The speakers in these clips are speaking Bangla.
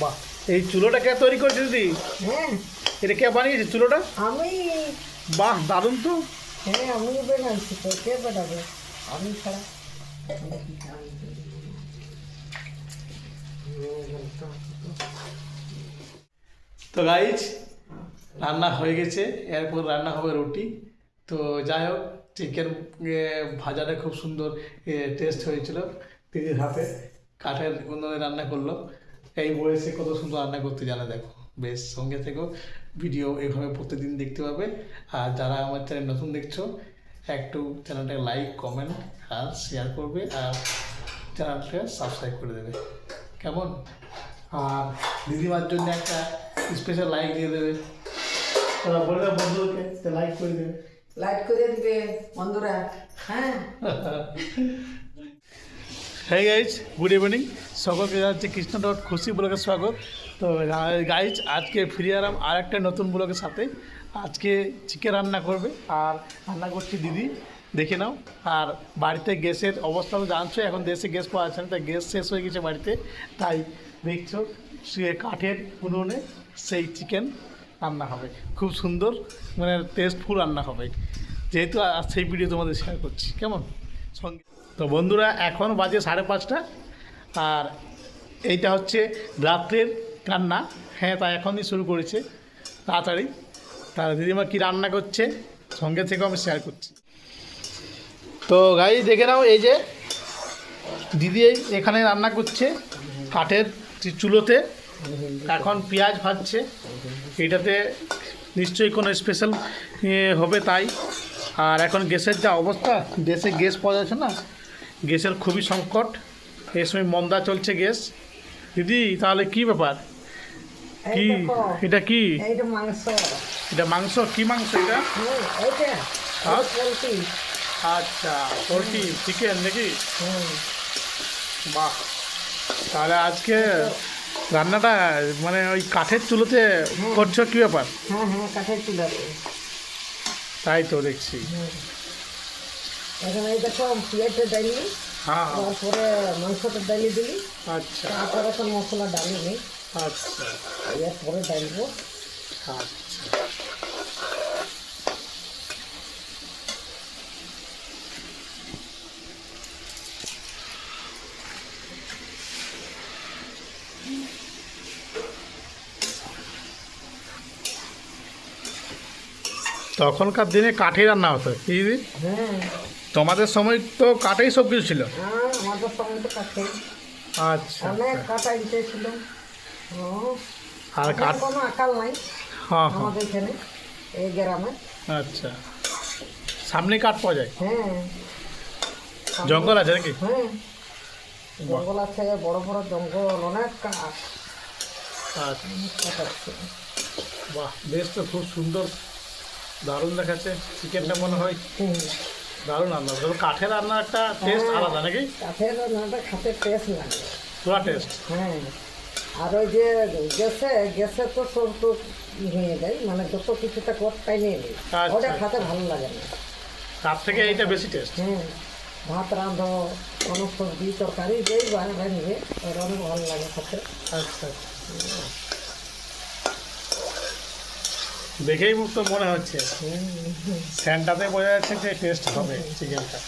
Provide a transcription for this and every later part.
বাহ, এই চুলোটা কে তৈরি করেছে দিদি? হ্যাঁ এটা কে বানিয়েছে চুলোটা? আমি। বাহ, দারুণ তো। হ্যাঁ আমি বানাইছি, তো কে বানাবে আমি ছাড়া। তো গাইজ, রান্না হয়ে গেছে, এরপর রান্না হবে রুটি। তো যাই হোক, চিকেন ভাজাটা খুব সুন্দর টেস্ট হয়েছিল দিদির হাতে। কাঠের উনুনে রান্না করলো, এই বয়সে কত সুন্দর রান্না করতে জানে দেখো। বেশ, সঙ্গে থেকেও ভিডিও এভাবে প্রতিদিন দেখতে পাবে। আর যারা আমার চ্যানেল নতুন দেখছো, একটু চ্যানেলটাকে লাইক, কমেন্ট আর শেয়ার করবে, আর চ্যানেলটাকে সাবস্ক্রাইব করে দেবে, কেমন? আর দিদিমার জন্য একটা স্পেশাল লাইক দিয়ে দেবে, তারা বলে দেবে বন্ধুদেরকে লাইক করে দেবে। লাইক করে দিবে বন্ধুরা। হ্যাঁ হ্যাঁ গাইজ, গুড ইভিনিং, সকলকে জানাচ্ছি কৃষ্ণ ডট খুশি ব্লগের স্বাগত। তো গাইজ, আজকে ফিরে এলাম আর একটা নতুন ব্লগের সাথে। আজকে চিকেন রান্না করবে, আর রান্না করছে দিদি, দেখে নাও। আর বাড়িতে গ্যাসের অবস্থা তো জানছো, এখন দেশে গ্যাস পাওয়া যাচ্ছে না, তাই গ্যাস শেষ হয়ে গেছে বাড়িতে। তাই দেখছো সে কাঠের উনুনে সেই চিকেন রান্না হবে, খুব সুন্দর, মানে টেস্টফুল রান্না হবে। যেহেতু সেই ভিডিও তোমাদের শেয়ার করছি, কেমন? সঙ্গে তো বন্ধুরা, এখন বাজে 5:30, আর এইটা হচ্ছে রাত্রের রান্না। হ্যাঁ, তাই এখনই শুরু করেছে তাড়াতাড়ি। তার দিদিমা কী রান্না করছে সঙ্গে থেকেও আমি শেয়ার করছি। তো গাই দেখে নাও, এই যে দিদি এখানে রান্না করছে কাঠের চুলোতে। এখন পেঁয়াজ ভাজছে, এটাতে নিশ্চয়ই কোনো স্পেশাল হবে তাই। আর এখন গ্যাসের যা অবস্থা, দেশে গ্যাস পাওয়া যাচ্ছে না, গ্যাসের খুবই সংকট, এই সময় মন্দা চলছে গ্যাস। দিদি, তাহলে কি ব্যাপার? কি এটা? কি এইটা মাংস। এটা মাংস? কি মাংস এটা? এইটা হ্যাঁ? পোলট্রি। আচ্ছা, পোলট্রি চিকেন নাকি? হুম। বাহ, তাহলে আজকে রান্নাটা মানে ওই কাঠের চুলোতে করছো, কি ব্যাপার? হ্যাঁ হ্যাঁ কাঠের চুলাতে। তাই তো দেখছি। এখন এই দেখো পেঁয়াজটা ডালি, হ্যাঁ হ্যাঁ, তারপরে মাংসটা ডালি দিলি, আচ্ছা তারপরে এখন মশলা ডালি নেই, আচ্ছা এরপরে ডালবো। আচ্ছা। তখনকার দিনে কাঠে রান্না হতো, কি দিদি? হ্যাঁ তোমাদের সময় তো কাঠেই সব কিছু ছিল। হ্যাঁ আমাদের সময় তো কাঠে আচ্ছা অনেক কাঠ আনতে ছিল। আর এখন কাঠ, কোনো আকাল নাই হ্যাঁ হ্যাঁ, আমাদের এখানে এই গ্রামে। আচ্ছা, সামনে কাঠ পাওয়া যায়? হ্যাঁ জঙ্গল আছে নাকি? হ্যাঁ জঙ্গল আছে, বড় বড় জঙ্গল, অনেক কাঠ। আচ্ছা, কাঠ আছে। বাহ, বেশ তো, খুব সুন্দর, দারুণ দেখাচ্ছে চিকেনটা মনে হয়। হুম। দারুণ রান্না, তবে কাঠের রান্নার একটা টেস্ট হ্যাঁ, আলাদা নাকি? কাঠের রান্নাটা খেতে টেস্ট লাগে। পুরা টেস্ট। হ্যাঁ আর ওই যে গ্যাসে তো সব তো ভেঙে যায়, মানে যত কিছুটা করতাই নিয়ে নেই, আচ্ছা। ওটা খেতে ভালো লাগে না। তার থেকে এইটা বেশি টেস্ট। হ্যাঁ ভাত রাঁধো, কোনো সবজি তরকারি যেই বানিয়ে ওর অনেক ভালো লাগে খেতে। আচ্ছা, দেখেই তো মনে হচ্ছে, স্যানটাতে বোঝা যাচ্ছে যে টেস্ট হবে চিকেনটা।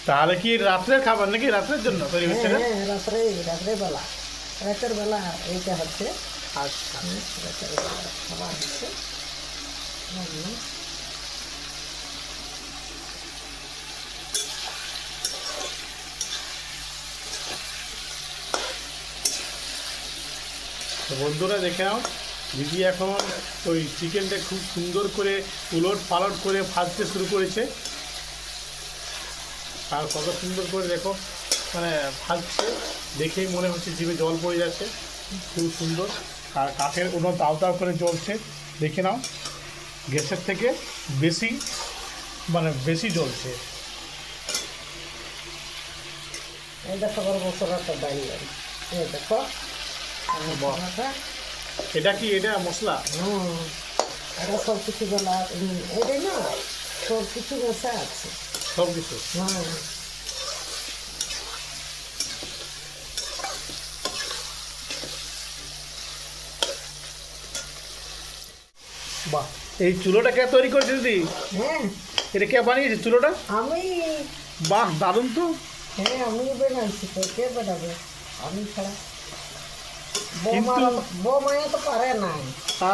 তাহলে কি রাত্রের খাবার নাকি, রাত্রের জন্য তৈরি হচ্ছে না? হ্যাঁ রাত্রে বেলা, রাতের বেলা এইটা হচ্ছে। আচ্ছা, রাতের বেলা খাবার হচ্ছে। তো বন্ধুরা দেখে নাও, দিদি এখন ওই চিকেনটা খুব সুন্দর করে উলট পালট করে ভাজতে শুরু করেছে। আর কত সুন্দর করে দেখো, মানে ভাজছে, দেখেই মনে হচ্ছে জিভে জল পড়ে যাচ্ছে, খুব সুন্দর। আর কাঠের উনুন দাও দাও করে জ্বলছে, দেখে নাও, গ্যাসের থেকে বেশি, মানে বেশি জ্বলছে। এই দেখো মশলাটা দাঁড়িয়ে, এই দেখো মশলাটা। এটা কি, এটা মশলা? এটা সব কিছু বেলা, এটাই না সব কিছু মেশা আছে। সব কিছু? হ্যাঁ বাহ, এই চুলোটা কে তৈরি করেছে দিদি? হ্যাঁ এটা কে বানিয়েছে চুলোটা? আমি, বাহ, দারুণ তো। হ্যাঁ আমি বানাইছি, তো কে বানাবে আমি ছাড়া? কিন্তু বৌমায় তো পারে না।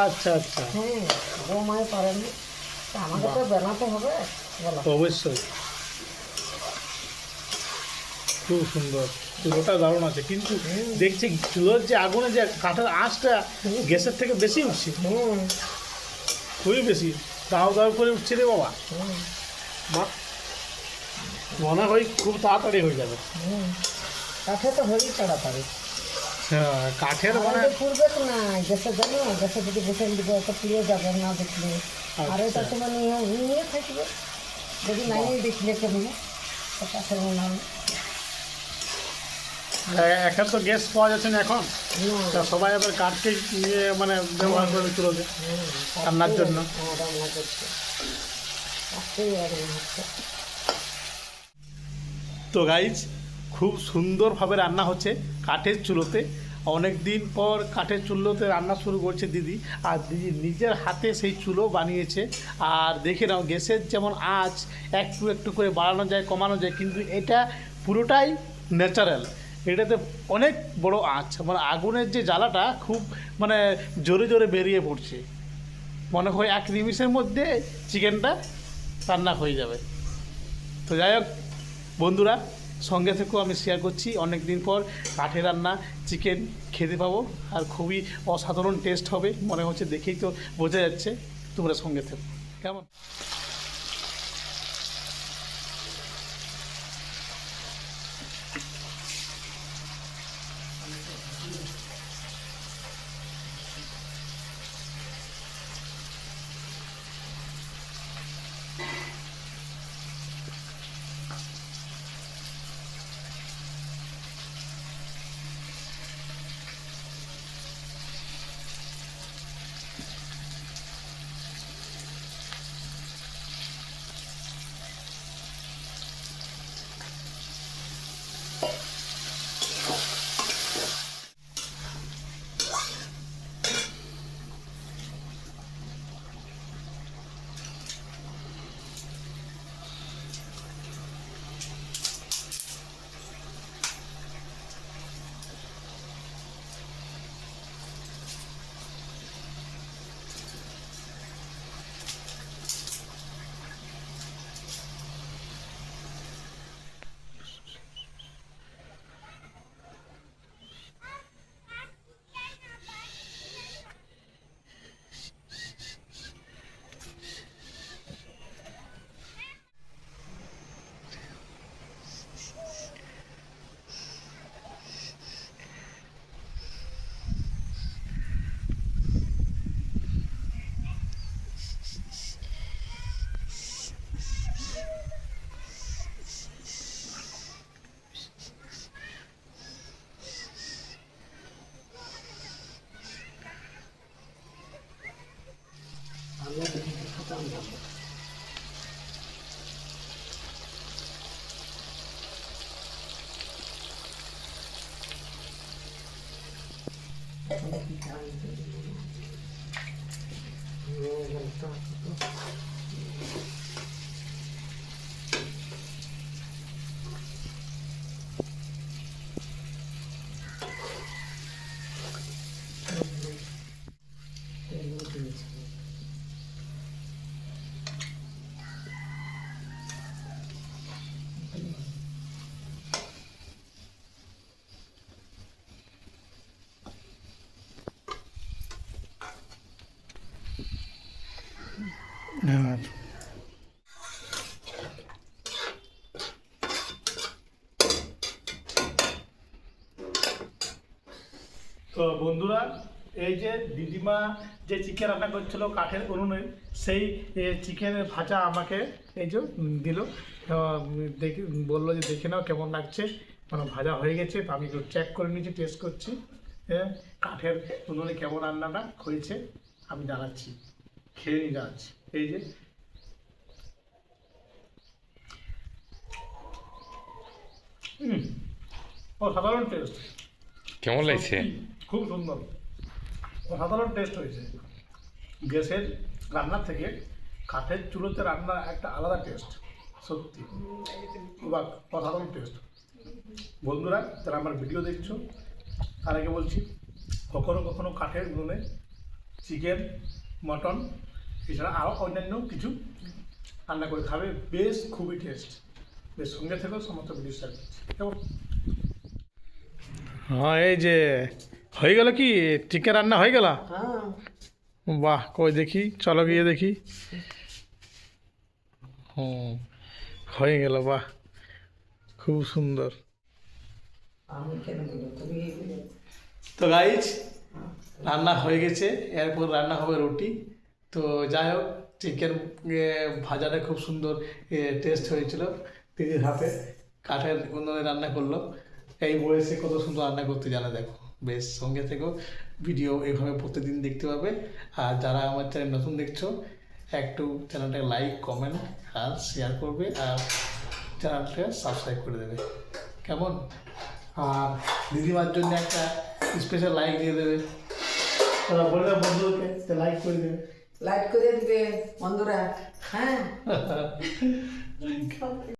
আচ্ছা আচ্ছা, হ্যাঁ বৌমায় পারে না, তা আমাকে তো বানাতে হবে, বলো। অবশ্যই খুব সুন্দর, চুলোটা দারুণ আছে। কিন্তু দেখছি চুলোর যে আগুনে যে কাঠের আঁচটা গ্যাসের থেকে বেশি উঠছে, হুম খুবই বেশি, দাও দাও করে উঠছে রে বাবা। হুম বাহ, মনে হয় খুব তাড়াতাড়ি হয়ে যাবে। হুম কাঠে তো হয়েই তাড়াতাড়ি। হ্যাঁ, কাঠের মানে পুড়বে তো না গ্যাসে, জানো গ্যাসে যদি বসে দিবে তো পুড়ে যাবে না দেখলে। আর এটা আচ্ছা। তোমার নিয়ে থাকবে, যদি নাই দেখলে কেমন তো কাঠের মনে হবে এখন তো গ্যাস পাওয়া যাচ্ছে না এখন, না। তা সবাই আবার কাঠকে নিয়ে মানে ব্যবহার করে চুলোতে রান্নার জন্য। হ্যাঁ, রান্না করছে কাঠেই রান্না হচ্ছে। তো গাইজ, খুব সুন্দরভাবে রান্না হচ্ছে কাঠের চুলোতে। অনেক দিন পর কাঠের চুলোতে রান্না শুরু করছে দিদি, আর দিদি নিজের হাতে সেই চুলো বানিয়েছে। আর দেখে নাও, গ্যাসের যেমন আঁচ একটু একটু করে বাড়ানো যায় কমানো যায়, কিন্তু এটা পুরোটাই ন্যাচারাল। এটাতে অনেক বড় আঁচ, মানে আগুনের যে জ্বালাটা খুব মানে জোরে জোরে বেরিয়ে পড়ছে। মনে হয় 1 নিমিষের মধ্যে চিকেনটা রান্না হয়ে যাবে। তো যাই হোক বন্ধুরা, সঙ্গে থেকেও আমি শেয়ার করছি, অনেক দিন পর কাঠে রান্না চিকেন খেতে পাবো, আর খুবই অসাধারণ টেস্ট হবে মনে হচ্ছে, দেখেই তো বোঝা যাচ্ছে। তোমরা সঙ্গে থেকো, কেমন? হ্যাঁ, তো বন্ধুরা, এই যে দিদিমা যে চিকেন রান্না করছিল কাঠের উনুনে, সেই চিকেনের ভাজা আমাকে এই যে দিল। দেখি, বললো যে দেখে নাও কেমন লাগছে, মানে ভাজা হয়ে গেছে। তো আমি একটু চেক করে নিয়েছি, টেস্ট করছি। হ্যাঁ, কাঠের উনুনে কেমন রান্নাটা হয়েছে আমি জানাচ্ছি, খেয়ে নিয়ে জানাচ্ছি। এই যে অসাধারণ টেস্ট। কেমন লাগছে? খুব সুন্দর, অসাধারণ টেস্ট হয়েছে। গ্যাসের রান্নার থেকে কাঠের চুলোতে রান্নার একটা আলাদা টেস্ট, সত্যি বা অসাধারণ টেস্ট। বন্ধুরা যারা আমার ভিডিও দেখছো তার আগে বলছি, কখনো কখনো কাঠের উনুনে চিকেন, মটন এছাড়া আরও অন্যান্য কিছু রান্না করে খাবে, বেশ খুবই টেস্ট। বেশ সঙ্গে থেকেও সমস্ত ভিডিও শেয়ার করছি কেমন। হ্যাঁ এই যে হয়ে গেল, কি চিকেন রান্না হয়ে গেল? হ্যাঁ বাহ, কই দেখি, চলো গিয়ে দেখি। হুম, হয়ে গেল, বাহ খুব সুন্দর। আমি কেন বলবো, তুমি তো গাইজ রান্না হয়ে গেছে, এরপর রান্না হবে রুটি। তো যাই হোক, চিকেন ভাজাটা খুব সুন্দর টেস্ট হয়েছিল দিদির হাতে, কাঠের উনুনে রান্না করলো। এই বয়সে কত সুন্দর রান্না করতে জানে দেখো। বেশ সঙ্গে থেকেও ভিডিও এইভাবে প্রতিদিন দেখতে পাবে। আর যারা আমার চ্যানেল নতুন দেখছো, একটু চ্যানেলটাকে লাইক, কমেন্ট আর শেয়ার করবে, আর চ্যানেলটাকে সাবস্ক্রাইব করে দেবে কেমন। আর দিদিমার জন্য একটা স্পেশাল লাইক দিয়ে দেবে, তারা বলে দেবে বন্ধুদেরকে লাইক করে দেবে। লাইক করে দিবে বন্ধুরা। হ্যাঁ